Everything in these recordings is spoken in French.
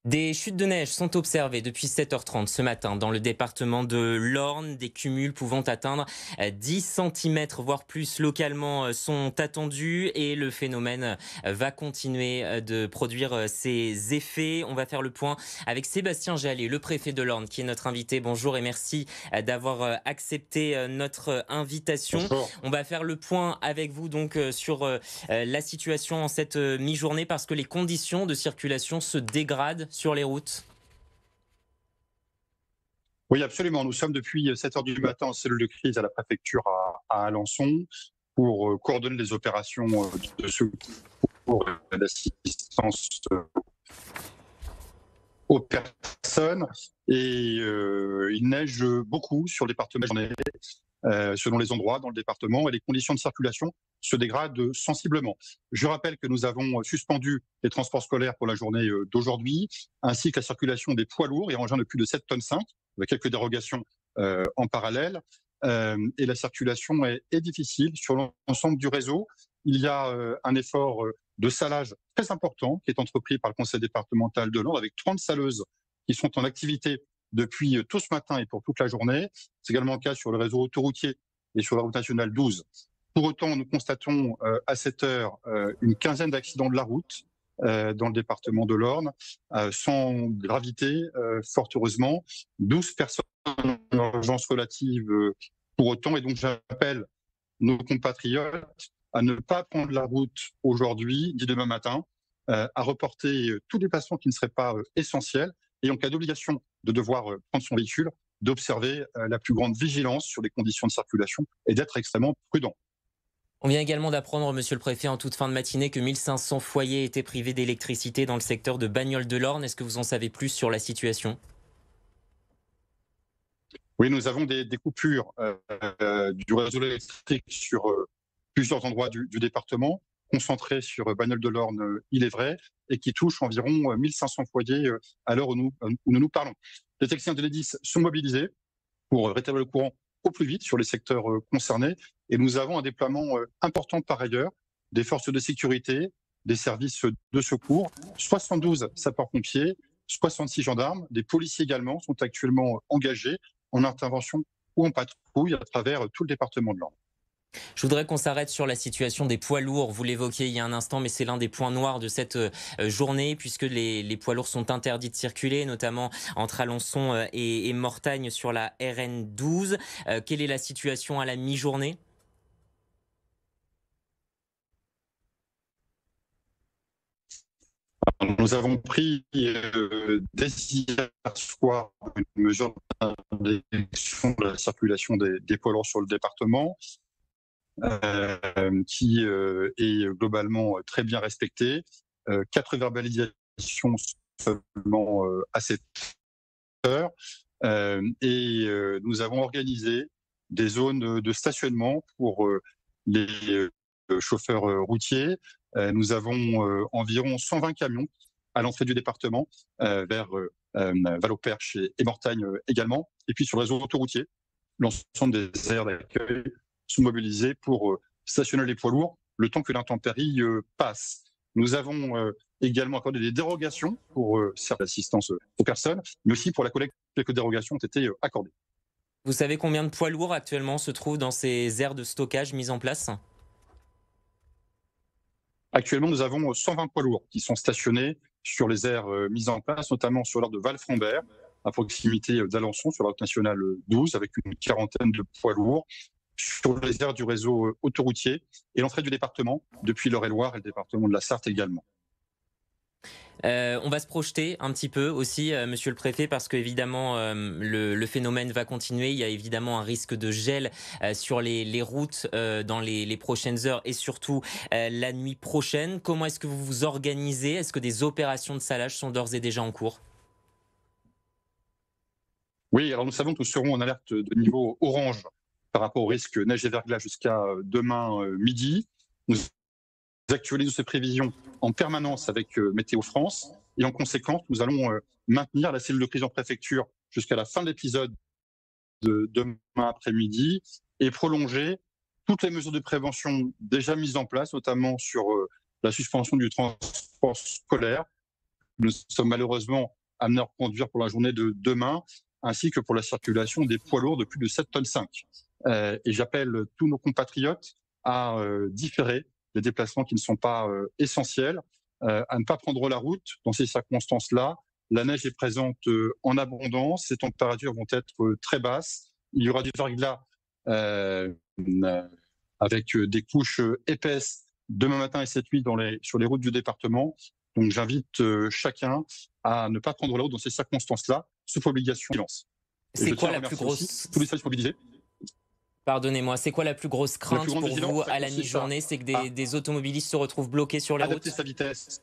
Des chutes de neige sont observées depuis 7h30 ce matin dans le département de l'Orne. Des cumuls pouvant atteindre 10 cm, voire plus localement, sont attendus et le phénomène va continuer de produire ses effets. On va faire le point avec Sébastien Jallet, le préfet de l'Orne, qui est notre invité. Bonjour et merci d'avoir accepté notre invitation. Bonjour. On va faire le point avec vous donc sur la situation en cette mi-journée parce que les conditions de circulation se dégradent sur les routes. Oui, absolument. Nous sommes depuis 7 heures du matin en cellule de crise à la préfecture à Alençon pour coordonner les opérations de secours et d'assistance aux personnes. Et il neige beaucoup sur le département, selon les endroits dans le département, et les conditions de circulation se dégradent sensiblement. Je rappelle que nous avons suspendu les transports scolaires pour la journée d'aujourd'hui, ainsi que la circulation des poids lourds et engins de plus de 7,5 tonnes, avec quelques dérogations en parallèle. Et la circulation est difficile sur l'ensemble du réseau. Il y a un effort de salage très important qui est entrepris par le conseil départemental de l'Orne, avec 30 saleuses qui sont en activité depuis tôt ce matin et pour toute la journée. C'est également le cas sur le réseau autoroutier et sur la route nationale 12. Pour autant, nous constatons à cette heure une quinzaine d'accidents de la route dans le département de l'Orne, sans gravité, fort heureusement. 12 personnes en urgence relative pour autant. Et donc j'appelle nos compatriotes à ne pas prendre la route aujourd'hui, dit demain matin, à reporter tous les déplacements qui ne seraient pas essentiels, et en cas d'obligation de devoir prendre son véhicule, d'observer la plus grande vigilance sur les conditions de circulation et d'être extrêmement prudent. On vient également d'apprendre, monsieur le préfet, en toute fin de matinée, que 1500 foyers étaient privés d'électricité dans le secteur de Bagnoles-de-l'Orne. Est-ce que vous en savez plus sur la situation ? Oui, nous avons des coupures du réseau électrique sur plusieurs endroits du département, concentrés sur Bagnoles-de-l'Orne, il est vrai, et qui touchent environ 1500 foyers à l'heure où nous parlons. Les techniciens de l'EDIS sont mobilisés pour rétablir le courant au plus vite sur les secteurs concernés, et nous avons un déploiement important par ailleurs des forces de sécurité, des services de secours, 72 sapeurs-pompiers, 66 gendarmes, des policiers également sont actuellement engagés en intervention ou en patrouille à travers tout le département de l'Orne. Je voudrais qu'on s'arrête sur la situation des poids lourds. Vous l'évoquiez il y a un instant, mais c'est l'un des points noirs de cette journée, puisque les poids lourds sont interdits de circuler, notamment entre Alençon et Mortagne sur la RN12. Quelle est la situation à la mi-journée ? Nous avons pris dès hier soir une mesure d'interdiction de la circulation des poids lourds sur le département, qui est globalement très bien respectée. 4 verbalisations seulement à cette heure. Nous avons organisé des zones de stationnement pour les chauffeurs routiers. Nous avons environ 120 camions à l'entrée du département, vers Valoperche et Mortagne également. Et puis sur le réseau autoroutier, l'ensemble des aires d'accueil sont mobilisés pour stationner les poids lourds le temps que l'intempérie passe. Nous avons également accordé des dérogations pour servir d'assistance aux personnes, mais aussi pour la collecte, quelques dérogations ont été accordées. Vous savez combien de poids lourds actuellement se trouvent dans ces aires de stockage mises en place ? Actuellement, nous avons 120 poids lourds qui sont stationnés sur les aires mises en place, notamment sur l'aire de Val-Frambert, à proximité d'Alençon, sur la route nationale 12, avec une quarantaine de poids lourds, sur les aires du réseau autoroutier et l'entrée du département, depuis l'Eure-et-Loire et le département de la Sarthe également. On va se projeter un petit peu aussi, monsieur le préfet, parce qu'évidemment, le phénomène va continuer. Il y a évidemment un risque de gel sur les routes dans les prochaines heures et surtout la nuit prochaine. Comment est-ce que vous vous organisez ? Est-ce que des opérations de salage sont d'ores et déjà en cours ? Oui, alors nous savons que nous serons en alerte de niveau orange par rapport au risque neige et verglas jusqu'à demain midi. Nous actualisons ces prévisions en permanence avec Météo France, et en conséquence, nous allons maintenir la cellule de crise en préfecture jusqu'à la fin de l'épisode de demain après-midi et prolonger toutes les mesures de prévention déjà mises en place, notamment sur la suspension du transport scolaire, nous sommes malheureusement amenés à reconduire pour la journée de demain, ainsi que pour la circulation des poids lourds de plus de 7,5 tonnes. Et j'appelle tous nos compatriotes à différer les déplacements qui ne sont pas essentiels, à ne pas prendre la route dans ces circonstances-là. La neige est présente en abondance, les températures vont être très basses. Il y aura du verglas euh, avec des couches épaisses demain matin et cette nuit sur les routes du département. Donc j'invite chacun à ne pas prendre la route dans ces circonstances-là, sauf obligation de silence. C'est quoi la plus grosse... tous les services mobilisés. Pardonnez-moi, c'est quoi la plus grosse crainte pour vous à la mi-journée? C'est que des automobilistes se retrouvent bloqués sur les routes? Adapter sa vitesse.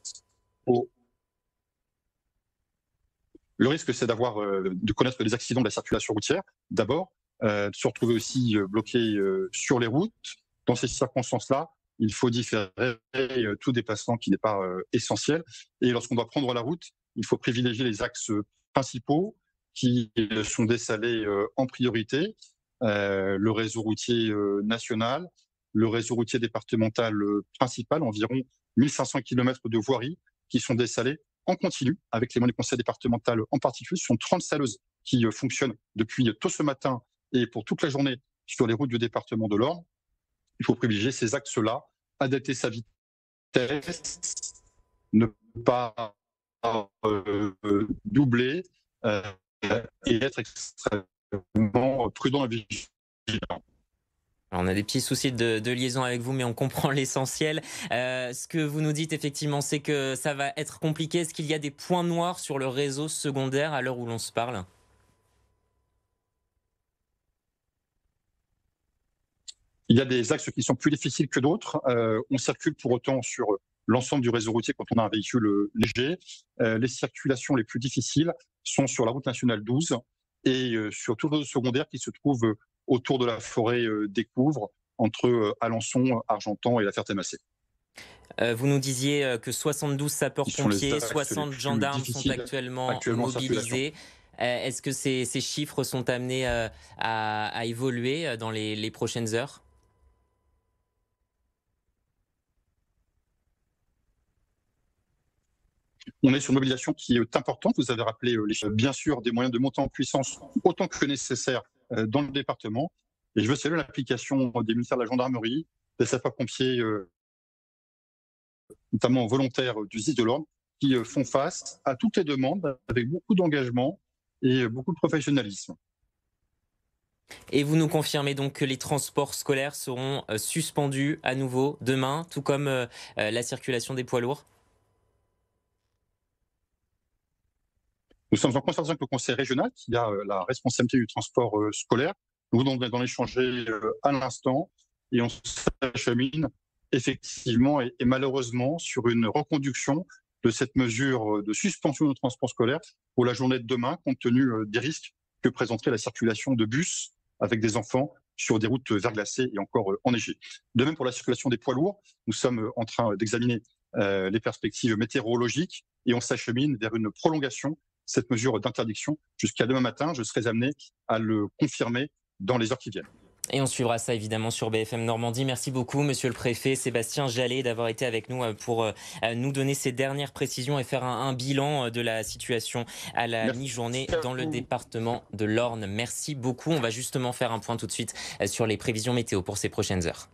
Le risque, c'est de connaître des accidents de la circulation routière, d'abord, de se retrouver aussi bloqué sur les routes. Dans ces circonstances-là, il faut différer tout déplacement qui n'est pas essentiel. Et lorsqu'on doit prendre la route, il faut privilégier les axes principaux qui sont dessalés en priorité. Le réseau routier national, le réseau routier départemental principal, environ 1500 km de voiries qui sont dessalées en continu, avec les membres du conseil départemental en particulier. Ce sont 30 saleuses qui fonctionnent depuis tôt ce matin et pour toute la journée sur les routes du département de l'Orne. Il faut privilégier ces axes-là, adapter sa vitesse, ne pas doubler et être extrêmement prudent et vigilant. Alors on a des petits soucis de liaison avec vous, mais on comprend l'essentiel. Ce que vous nous dites effectivement, c'est que ça va être compliqué. Est-ce qu'il y a des points noirs sur le réseau secondaire à l'heure où l'on se parle? Il y a des axes qui sont plus difficiles que d'autres. On circule pour autant sur l'ensemble du réseau routier quand on a un véhicule léger. Les circulations les plus difficiles sont sur la route nationale 12 et sur tout le réseau secondaire qui se trouve autour de la forêt des Couvres, entre Alençon, Argentan et La Ferté-Massé. Vous nous disiez que 72 sapeurs-pompiers, 60 gendarmes sont actuellement mobilisés. Est-ce que ces chiffres sont amenés à évoluer dans les prochaines heures? On est sur une mobilisation qui est importante. Vous avez rappelé bien sûr des moyens de monter en puissance autant que nécessaire dans le département. Et je veux saluer l'application des ministères de la gendarmerie, des sapeurs-pompiers, notamment volontaires du SDIS de l'Orne, qui font face à toutes les demandes avec beaucoup d'engagement et beaucoup de professionnalisme. Et vous nous confirmez donc que les transports scolaires seront suspendus à nouveau demain, tout comme la circulation des poids lourds? Nous sommes en concertation avec le conseil régional qui a la responsabilité du transport scolaire. Nous venons d'en échanger à l'instant et on s'achemine effectivement et malheureusement sur une reconduction de cette mesure de suspension du transport scolaire pour la journée de demain, compte tenu des risques que présenterait la circulation de bus avec des enfants sur des routes verglacées et encore enneigées. De même pour la circulation des poids lourds, nous sommes en train d'examiner les perspectives météorologiques et on s'achemine vers une prolongation cette mesure d'interdiction jusqu'à demain matin. Je serai amené à le confirmer dans les heures qui viennent. Et on suivra ça évidemment sur BFM Normandie. Merci beaucoup, monsieur le préfet Sébastien Jallet, d'avoir été avec nous pour nous donner ces dernières précisions et faire un bilan de la situation à la mi-journée dans le département de l'Orne. Merci beaucoup. On va justement faire un point tout de suite sur les prévisions météo pour ces prochaines heures.